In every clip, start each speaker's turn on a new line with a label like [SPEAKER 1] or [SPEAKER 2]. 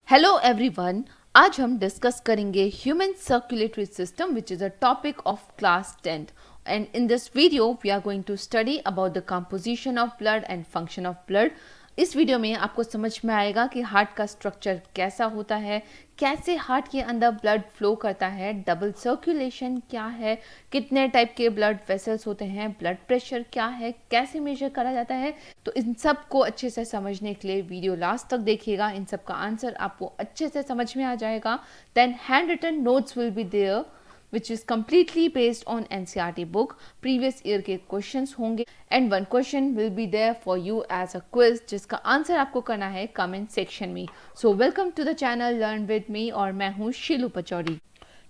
[SPEAKER 1] Hello everyone. आज हम discuss करेंगे human circulatory system which is a topic of class 10th and in this video we are going to study about the composition of blood and function of blood. इस video में आपको समझ में आएगा कि हार्ट का structure कैसा होता है, कैसे हार्ट के अंदर ब्लड फ्लो करता है, डबल सर्कुलेशन क्या है, कितने टाइप के ब्लड वेसल्स होते हैं, ब्लड प्रेशर क्या है, कैसे मेजर करा जाता है। तो इन सब को अच्छे से समझने के लिए वीडियो लास्ट तक देखिएगा, इन सब का आंसर आपको अच्छे से समझ में आ जाएगा। Then hand written notes will be there which is completely based on NCERT book. Previous year के questions होंगे and one question will be there for you as a quiz जिसका आंसर आपको करना है comment section में. So welcome to the channel Learn with me और मैं हूँ शीलू Pachauri.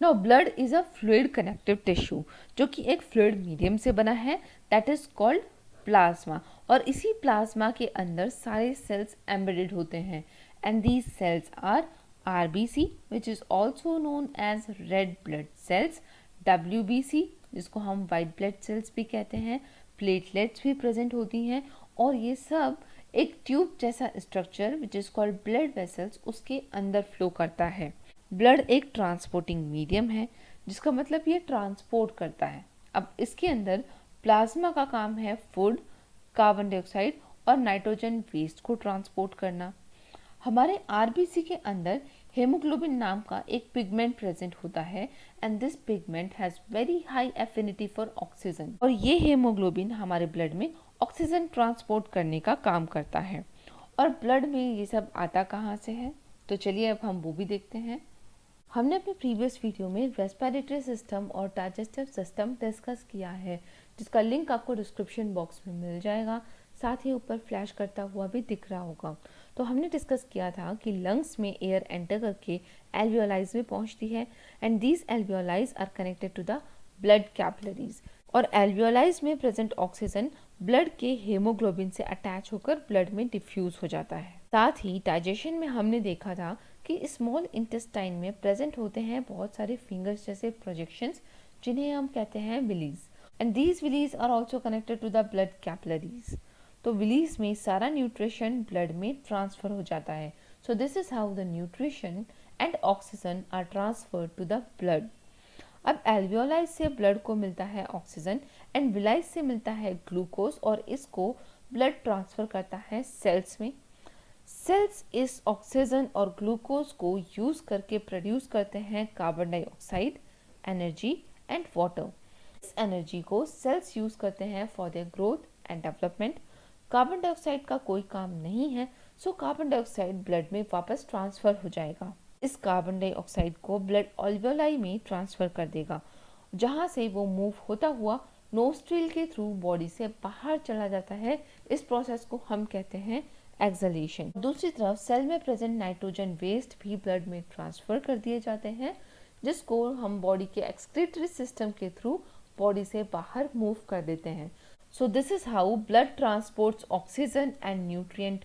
[SPEAKER 1] Now blood is a fluid connective tissue जो कि एक fluid medium से बना है, that is called plasma. और इसी प्लाज्मा के अंदर सारे cells embedded होते हैं and these cells are RBC which is also known as red blood cells, WBC जिसको हम white blood cells भी कहते हैं, platelets भी present होती हैं और ये सब एक ट्यूब जैसा structure which is called blood vessels उसके अंदर फ्लो करता है। ब्लड एक ट्रांसपोर्टिंग मीडियम है जिसका मतलब ये ट्रांसपोर्ट करता है। अब इसके अंदर प्लाज्मा का काम है फूड, कार्बन डाइऑक्साइड और नाइट्रोजन वेस्ट को ट्रांसपोर्ट करना। हमारे आरबीसी के अंदर हेमोग्लोबिन नाम का एक पिगमेंट प्रेजेंट होता है and this pigment has very high affinity for oxygen और ये हेमोग्लोबिन हमारे ब्लड में ऑक्सीजन ट्रांसपोर्ट करने का काम करता है। और ब्लड में ये सब आता कहाँ से है, तो चलिए अब हम वो भी देखते हैं। हमने अपने प्रीवियस वीडियो में रेस्पिरेटरी सिस्टम और डाइजेस्टिव सिस्टम डिस्कस किया है जिसका लिंक आपको डिस्क्रिप्शन बॉक्स में मिल जाएगा, साथ ही ऊपर फ्लैश करता हुआ भी दिख रहा होगा। तो हमने डिस्कस किया था कि लंग्स में एयर एंटर करके एल्वियोलाइज में पहुंचती है and these एल्वियोलाइज are connected to the blood capillaries और एल्वियोलाइज में प्रेजेंट ऑक्सीजन ब्लड के हेमोग्लोबिन से अटैच होकर ब्लड में डिफ्यूज हो जाता है। साथ ही डाइजेशन में हमने देखा था कि स्मॉल इंटेस्टाइन में प्रेजेंट होते हैं बहुत सारे फिंगर्स जैसे प्रोजेक्शंस जिन्हें हम कहते हैं villi and these villi are also connected to the blood capillaries. तो विलीज में सारा न्यूट्रिशन ब्लड में ट्रांसफर हो जाता है। So this is how the nutrition and oxygen are transfer to the blood. अब एल्वियोलाइज से ब्लड को मिलता है ऑक्सीजन एंड विलाइज से मिलता है ग्लूकोज और इसको ब्लड ट्रांसफर करता है सेल्स में। सेल्स इस ऑक्सीजन और ग्लूकोज को यूज करके प्रोड्यूस करते हैं carbon dioxide, energy and water. इस एनर्जी को सेल्स यूज करते हैं for their growth and development. Carbon dioxide का कोई काम नहीं है, सो कार्बन डाइऑक्साइड ब्लड में वापस ट्रांसफर हो जाएगा। इस कार्बन डाइऑक्साइड को ब्लड अल्वियोलाई में ट्रांसफर कर देगा जहां से वो मूव होता हुआ नोस्ट्रिल के थ्रू बॉडी से बाहर चला जाता है। इस प्रोसेस को हम कहते हैं एक्सलेशन। दूसरी तरफ सेल में प्रेजेंट नाइट्रोजन वेस्ट भी ब्लड में ट्रांसफर कर दिए जाते हैं जिसको हम बॉडी के एक्सक्रीटरी सिस्टम के थ्रू बॉडी से बाहर मूव कर देते हैं। So this is how blood transports oxygen and nutrient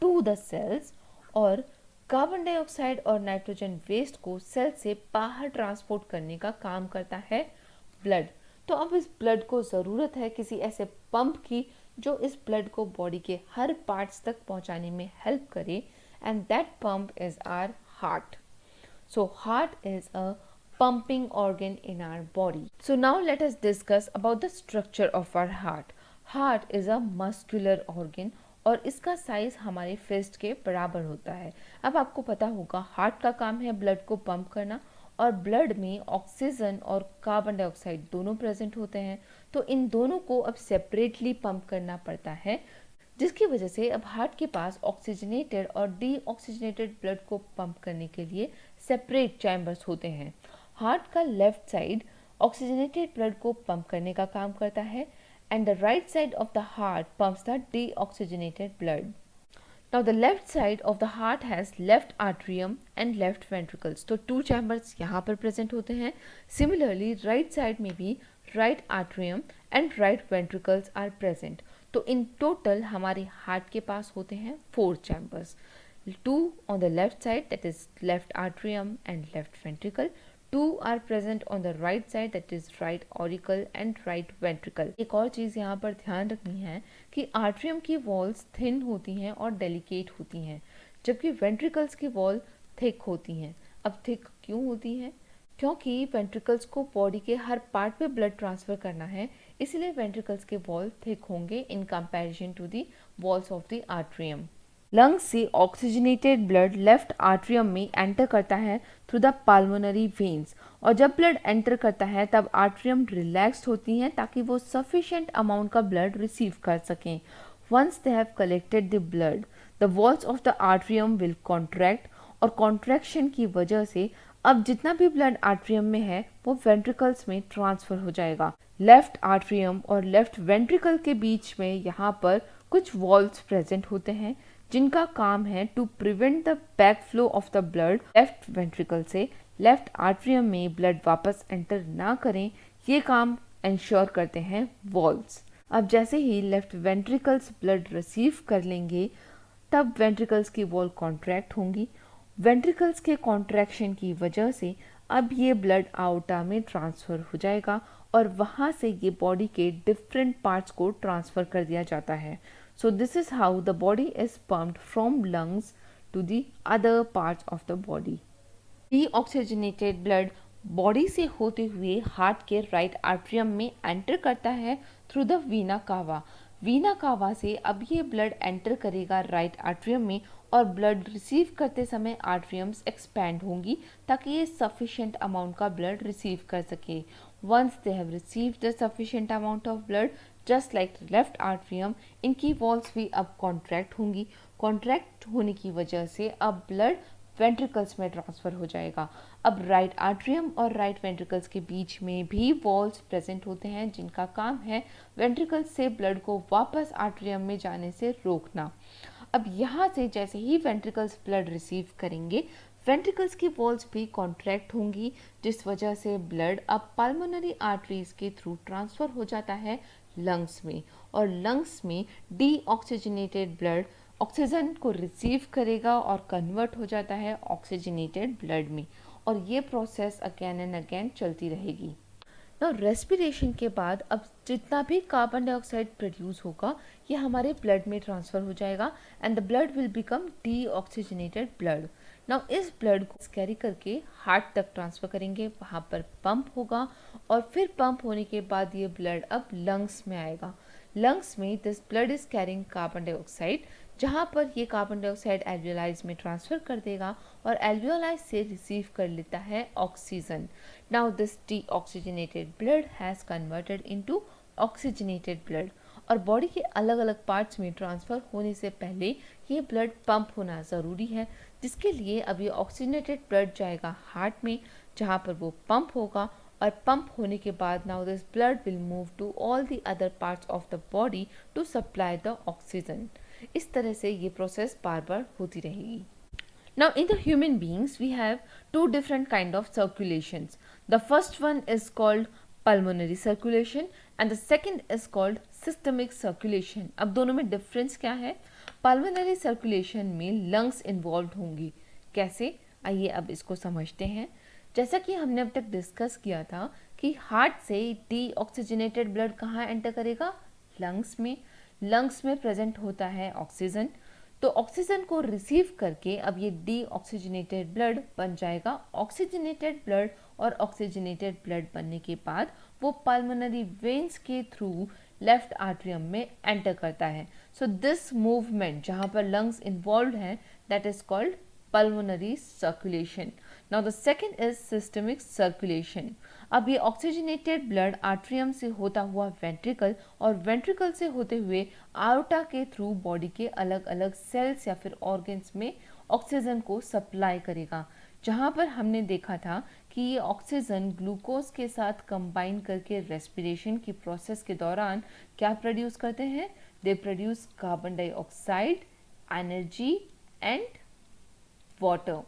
[SPEAKER 1] to the cells और कार्बन डाइऑक्साइड और नाइट्रोजन वेस्ट को सेल से बाहर ट्रांसपोर्ट करने का काम करता है ब्लड। तो अब इस ब्लड को ज़रूरत है किसी ऐसे पंप की जो इस ब्लड को बॉडी के हर पार्ट्स तक पहुंचाने में हेल्प करे and that pump is our heart. So heart is a pumping organ in our body. So now let us discuss about the structure of our heart. Heart is a muscular organ और इसका size हमारे fist के बराबर होता है। अब आपको पता होगा हार्ट का काम है ब्लड को पंप करना और ब्लड में ऑक्सीजन और कार्बन डाइऑक्साइड दोनों प्रेजेंट होते हैं, तो इन दोनों को अब सेपरेटली पंप करना पड़ता है जिसकी वजह से अब हार्ट के पास ऑक्सीजनेटेड और डीऑक्सीजनेटेड ब्लड को पंप करने के लिए सेपरेट चैम्बर्स होते हैं। हार्ट का लेफ्ट साइड ऑक्सीजनेटेड ब्लड को पंप करने का काम करता है and the right side of the heart pumps the deoxygenated blood. Now the left side of the heart has left atrium and left ventricles. तो टू चैम्बर्स यहाँ पर present होते हैं। सिमिलरली राइट साइड में भी right atrium and right ventricles are present. तो in total हमारे heart के पास होते हैं 4 chambers, 2 on the left side that is left atrium and left ventricle, 2 are present on the right side that is right auricle and right ventricle. एक और चीज़ यहाँ पर ध्यान रखनी है कि आर्ट्रियम की वॉल्स थिन होती हैं और डेलिकेट होती हैं जबकि वेंट्रिकल्स की वॉल थिक होती हैं। अब थिक क्यों होती हैं? क्योंकि वेंट्रिकल्स को बॉडी के हर पार्ट पे ब्लड ट्रांसफ़र करना है, इसलिए वेंट्रिकल्स के वॉल थिक होंगे in comparison to the walls of the atrium. Lungs से ऑक्सीजनेटेड ब्लड लेफ्ट आर्ट्रियम में एंटर करता है थ्रू द पाल्मोनरी वेन्स, और जब ब्लड एंटर करता है तब आर्ट्रियम रिलैक्स्ड होती हैं ताकि वो सफिशिएंट अमाउंट का ब्लड रिसीव कर सकें। Once they have collected the blood, the walls of the atrium will contract, और कॉन्ट्रैक्शन की वजह से अब जितना भी ब्लड आर्ट्रियम में है वो वेंट्रिकल्स में ट्रांसफर हो जाएगा। लेफ्ट आर्ट्रियम और लेफ्ट वेंट्रिकल के बीच में यहाँ पर कुछ वॉल्स प्रेजेंट होते हैं जिनका काम है to prevent the back flow of the blood left ventricle से लेफ्ट आर्ट्रियम में ब्लड वापस एंटर ना करें। ये काम इंश्योर करते हैं वॉल्स। अब जैसे ही लेफ्ट वेंट्रिकल्स ब्लड रिसीव कर लेंगे तब वेंट्रिकल्स की वॉल कॉन्ट्रैक्ट होंगी। वेंट्रिकल्स के कॉन्ट्रैक्शन की वजह से अब ये ब्लड आउटा में ट्रांसफ़र हो जाएगा और वहाँ से ये बॉडी के डिफरेंट पार्ट्स को ट्रांसफ़र कर दिया जाता है। So this is how the body is pumped from lungs to the other parts of the body. Deoxygenated blood body से होते हुए हार्ट के राइट आर्ट्रियम में एंटर करता है थ्रू द वीना कावा। वीना कावा से अब ये ब्लड एंटर करेगा राइट आर्ट्रियम में, और ब्लड रिसीव करते समय आर्ट्रियम्स एक्सपैंड होंगी ताकि ये सफिशिएंट अमाउंट का ब्लड रिसीव कर सके। Once they have received the sufficient amount of blood, just like left atrium, इनकी वॉल्स भी अब कॉन्ट्रैक्ट होंगी। कॉन्ट्रैक्ट होने की वजह से अब ब्लड वेंट्रिकल्स में ट्रांसफ़र हो जाएगा। अब राइट आर्ट्रियम और राइट वेंट्रिकल्स के बीच में भी वॉल्स प्रेजेंट होते हैं जिनका काम है वेंट्रिकल्स से ब्लड को वापस आर्ट्रियम में जाने से रोकना। अब यहाँ से जैसे ही वेंट्रिकल्स ब्लड रिसीव करेंगे, वेंट्रिकल्स की वॉल्स भी कॉन्ट्रैक्ट होंगी, जिस वजह से ब्लड अब पल्मोनरी आर्टरीज के थ्रू ट्रांसफ़र हो जाता है लंग्स में, और लंग्स में डीऑक्सीजनेटेड ब्लड ऑक्सीजन को रिसीव करेगा और कन्वर्ट हो जाता है ऑक्सीजनेटेड ब्लड में, और ये प्रोसेस अगेन एंड अगेन चलती रहेगी। ना रेस्पिरेशन के बाद अब जितना भी कार्बन डाइऑक्साइड प्रोड्यूस होगा ये हमारे ब्लड में ट्रांसफ़र हो जाएगा and the blood will become deoxygenated blood. Now इस ब्लड को कैरी करके हार्ट तक ट्रांसफ़र करेंगे, वहाँ पर पंप होगा, और फिर पंप होने के बाद ये ब्लड अब लंग्स में आएगा। लंग्स में this blood is carrying carbon dioxide, जहाँ पर ये कार्बन डाइऑक्साइड एल्वियोलाइज में ट्रांसफ़र कर देगा और एल्वियोलाइज से रिसीव कर लेता है oxygen. Now this deoxygenated blood has converted into oxygenated blood, और बॉडी के अलग अलग पार्ट्स में ट्रांसफ़र होने से पहले ये ब्लड पंप होना ज़रूरी है, जिसके लिए अब ये ऑक्सीजनेटेड ब्लड जाएगा हार्ट में, जहाँ पर वो पंप होगा, और पंप होने के बाद now this blood will move to all the other parts of the body to supply the oxygen. इस तरह से ये प्रोसेस बार बार होती रहेगी। Now in the human beings we have two different kind of circulations. The first one is called pulmonary circulation and the second is called systemic circulation. अब दोनों में difference क्या है? Pulmonary circulation में lungs involved होंगी। कैसे? आइए अब इसको समझते हैं। जैसा कि हमने अब तक डिस्कस किया था कि हार्ट से डीऑक्सीजनेटेड ब्लड कहाँ एंटर करेगा? लंग्स में। लंग्स में प्रेजेंट होता है ऑक्सीजन, तो ऑक्सीजन को रिसीव करके अब ये डीऑक्सीजनेटेड ब्लड बन जाएगा ऑक्सीजनेटेड ब्लड, और ऑक्सीजनेटेड ब्लड बनने के बाद वो पल्मोनरी वेन्स के थ्रू लेफ्ट आर्ट्रियम में एंटर करता है। सो दिस मूवमेंट जहाँ पर लंग्स इन्वॉल्व हैं that is called pulmonary circulation. Now the second is systemic circulation. अब ये ऑक्सीजनेटेड ब्लड आर्ट्रियम से होता हुआ वेंट्रिकल और वेंट्रिकल से होते हुए आयोटा के थ्रू बॉडी के अलग अलग सेल्स या फिर ऑर्गन्स में ऑक्सीजन को सप्लाई करेगा, जहाँ पर हमने देखा था कि ये ऑक्सीजन ग्लूकोज के साथ कंबाइन करके रेस्पिरेशन की प्रोसेस के दौरान क्या प्रोड्यूस करते हैं? They produce carbon dioxide, energy and water.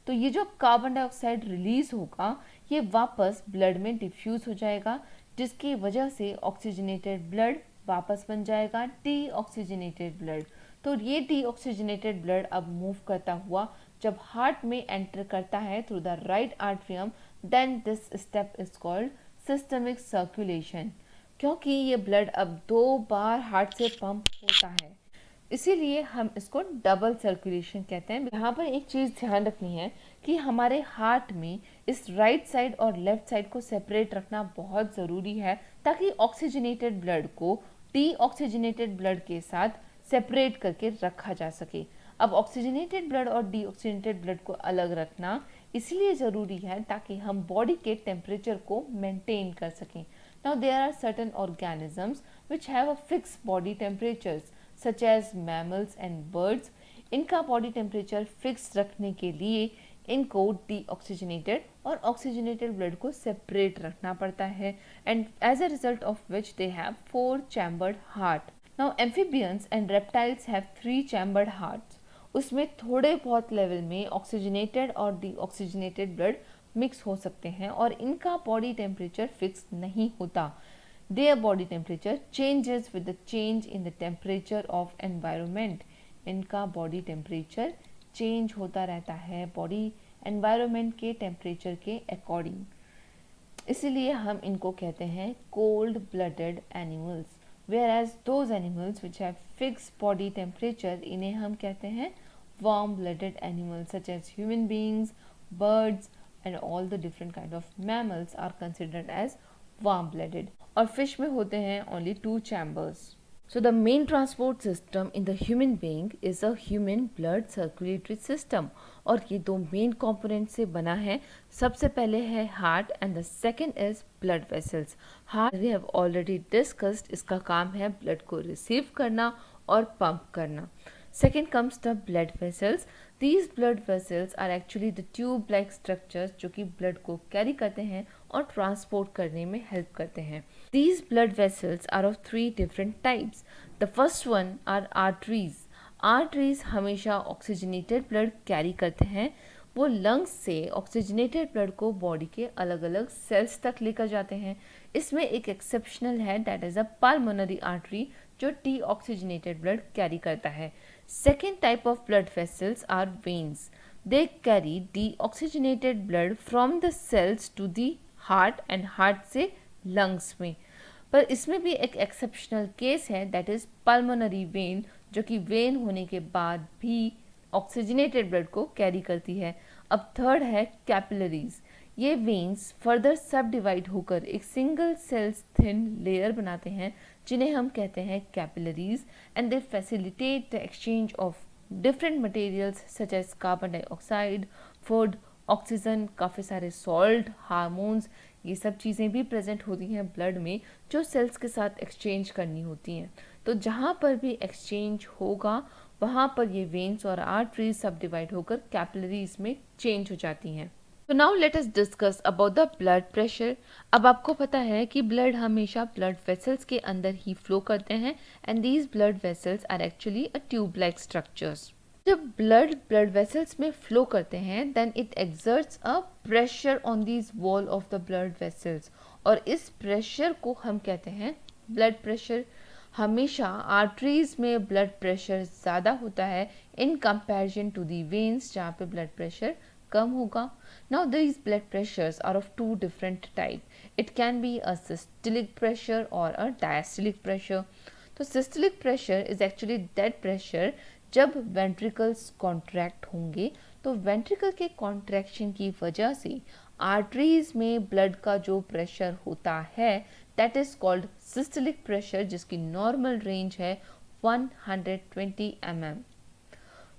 [SPEAKER 1] तो ये जो कार्बन डाइऑक्साइड रिलीज होगा ये वापस ब्लड में डिफ्यूज हो जाएगा, जिसकी वजह से ऑक्सीजनेटेड ब्लड वापस बन जाएगा डीऑक्सीजनेटेड ब्लड। तो ये डीऑक्सीजनेटेड ब्लड अब मूव करता हुआ जब हार्ट में एंटर करता है through the right atrium, then this step is called systemic circulation. क्योंकि ये ब्लड अब 2 बार हार्ट से पंप होता है, इसीलिए हम इसको डबल सर्कुलेशन कहते हैं। यहाँ पर एक चीज़ ध्यान रखनी है कि हमारे हार्ट में इस राइट साइड और लेफ्ट साइड को सेपरेट रखना बहुत ज़रूरी है, ताकि ऑक्सीजनेटेड ब्लड को डीऑक्सीजनेटेड ब्लड के साथ सेपरेट करके रखा जा सके। अब ऑक्सीजनेटेड ब्लड और डीऑक्सीजनेटेड ब्लड को अलग रखना इसलिए ज़रूरी है ताकि हम बॉडी के टेम्परेचर को मेंटेन कर सकें। Now there are certain organisms which have a fixed body temperatures such as mammals and birds. इनका बॉडी टेम्परेचर फिक्स रखने के लिए इनको डीऑक्सीजनेटेड और ऑक्सीजनेटेड ब्लड को सेपरेट रखना पड़ता है, and as a result of which they have 4 chambered heart. Now amphibians and reptiles have 3 chambered hearts. उसमें थोड़े बहुत लेवल में ऑक्सीजनेटेड और डीऑक्सीजनेटेड ब्लड मिक्स हो सकते हैं और इनका बॉडी टेम्परेचर फिक्स नहीं होता। Their body temperature changes with the change in the temperature of environment. इनका बॉडी टेम्परेचर चेंज होता रहता है बॉडी एनवायरनमेंट के टेम्परेचर के अकॉर्डिंग, इसीलिए हम इनको कहते हैं cold blooded animals. Whereas those animals which have fix body temperature, इन्हें हम कहते हैं warm blooded animals such as human beings, birds and all the different kind of mammals are considered as warm blooded. और fish में होते हैं only 2 chambers. So the main transport system in the human being is a human blood circulatory system. और ये 2 main components से बना है। सबसे पहले है heart and the second is blood vessels. Heart we have already discussed, इसका काम है blood को receive करना और pump करना। Second comes the blood vessels. These blood vessels are actually the tube-like structures जो कि blood को carry करते हैं और transport करने में help करते हैं। These blood vessels are of 3 different types. The first one are arteries. Arteries हमेशा oxygenated blood carry करते हैं। वो lungs से oxygenated blood को body के अलग अलग cells तक लेकर जाते हैं। इसमें एक exceptional है, that is a pulmonary artery जो deoxygenated blood carry करता है। Second type of blood vessels are veins. They carry deoxygenated blood from the cells to the heart and heart से lungs में। पर इसमें भी एक exceptional case है, that is pulmonary vein, जो कि vein होने के बाद भी oxygenated blood को carry करती है। अब third है capillaries. ये veins further subdivide होकर एक single cells thin layer बनाते हैं जिन्हें हम कहते हैं capillaries, and they facilitate the exchange of different materials such as carbon dioxide, food, oxygen, काफ़ी सारे salt, hormones, ये सब चीज़ें भी प्रेजेंट होती हैं ब्लड में जो सेल्स के साथ एक्सचेंज करनी होती हैं। तो जहाँ पर भी एक्सचेंज होगा वहाँ पर ये वेन्स और आर्टरीज सब डिवाइड होकर कैपिलरीज में चेंज हो जाती हैं। तो now let us discuss about the blood pressure. अब आपको पता है कि ब्लड हमेशा ब्लड वेसल्स के अंदर ही फ्लो करते हैं, and these blood vessels are actually a tube like structures. जब ब्लड वेसल्स में फ्लो करते हैं then it exerts a pressure on these wall of the blood vessels, और इस प्रेशर को हम कहते हैं ब्लड प्रेशर। हमेशा आर्टरीज में ब्लड प्रेशर ज़्यादा होता है in comparison to the veins जहाँ पे ब्लड प्रेशर कम होगा। Now these blood pressures are of 2 different type. It can be a systolic pressure or a diastolic pressure. तो systolic pressure is actually that pressure जब ventricles contract होंगे, तो ventricle के contraction की वजह से arteries में blood का जो pressure होता है that is called systolic pressure, जिसकी normal range है 120 mm.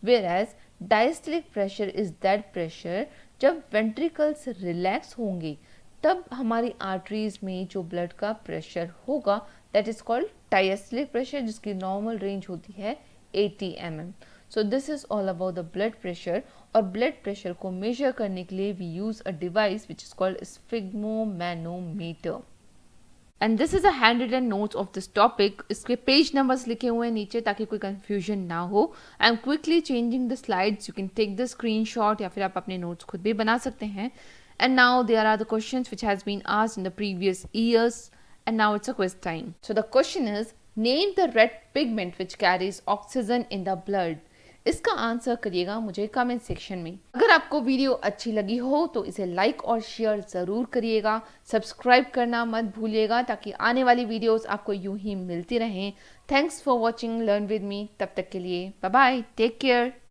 [SPEAKER 1] Whereas diastolic pressure is that pressure जब ventricles रिलैक्स होंगे तब हमारी आर्टरीज में जो ब्लड का प्रेशर होगा that is called diastolic pressure, जिसकी नॉर्मल रेंज होती है 80 mm. So this is all about the blood pressure. और ब्लड प्रेशर को मेजर करने के लिए we use a device which is called sphygmomanometer, and this is a hand written notes of this topic. इसके page numbers लिखे हुए हैं नीचे ताकि कोई कंफ्यूजन ना हो। I am quickly changing the slides, you can take the screenshot या फिर आप अपने नोट्स खुद भी बना सकते हैं। And now there are the questions which has been asked in the previous years, and now it's a quiz time. So the question is name the red pigment which carries oxygen in the blood. इसका answer करिएगा मुझे comment section में। अगर आपको video अच्छी लगी हो तो इसे लाइक और शेयर ज़रूर करिएगा। सब्सक्राइब करना मत भूलिएगा ताकि आने वाली वीडियोस आपको यूं ही मिलती रहें। Thanks for watching learn with me. तब तक के लिए बाय बाय, टेक केयर।